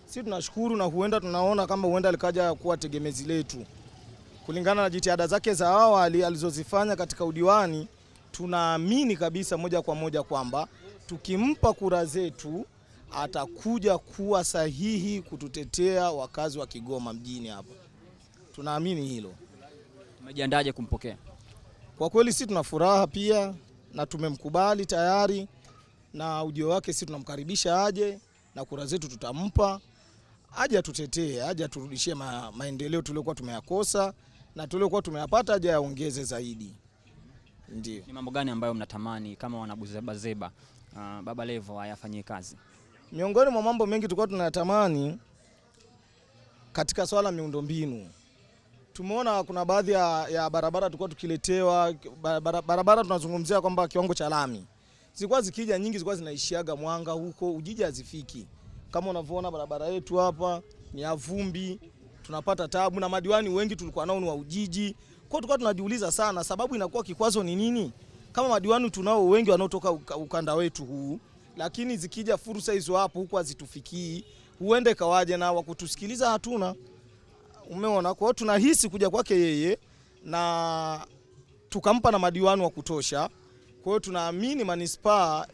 Sisi tunashukuru na huenda tunaona kama huenda likaja kuwa tegemezi letu. Kulingana na jitihada zake za awali alizozifanya katika udiwani, tunaamini kabisa moja kwa moja kwamba tukimpa kura zetu atakuja kuwa sahihi kututetea wakazi wa Kigoma mjini hapa. Tunaamini hilo. Umejiandaje kumpokea? Kwa kweli sisi tuna furaha pia na tumemkubali tayari, na ujio wake sisi tunamkaribisha aje na kura zetu tutampa. Aje atutetee, aje aturudishie maendeleo tuliokuwa tumeyakosa na tuliokuwa tumeyapata, aje yaongeze zaidi. Ndio. Ni mambo gani ambayo mnatamani kama wanabuzebazeba Baba Levo ayafanyie kazi? Miongoni mwa mambo mengi tulikuwa tunayatamani katika swala miundombinu. Tumeona kuna baadhi ya barabara tulikuwa tukiletewa, barabara tunazungumzia kwamba kiwango cha lami. Zilikuwa zikija nyingi zilikuwa zinaishiaga Mwanga huko, Ujiji hazifiki. Kama unavyoona barabara yetu hapa ni ya vumbi, tunapata taabu, na madiwani wengi tulikuwa nao ni wa Ujiji. Kwa tulikuwa tunajiuliza sana sababu inakuwa kikwazo ni nini? Kama madiwani tunao wengi wanaotoka ukanda wetu huu, lakini zikija fursa hizo hapo huko hazitufikii, huende kawaje na wakutusikiliza hatuna. Umeona, kwa hiyo tunahisi kuja kwake yeye na tukampa na madiwani wa kutosha. Kwa hiyo tunaamini manispaa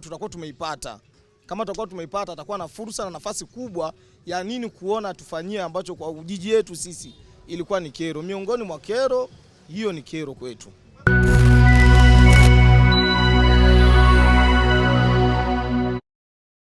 tutakuwa tumeipata. Kama tutakuwa tumeipata atakuwa na fursa na nafasi kubwa ya nini kuona tufanyie ambacho kwa Ujiji yetu sisi ilikuwa ni kero. Miongoni mwa kero hiyo ni kero kwetu.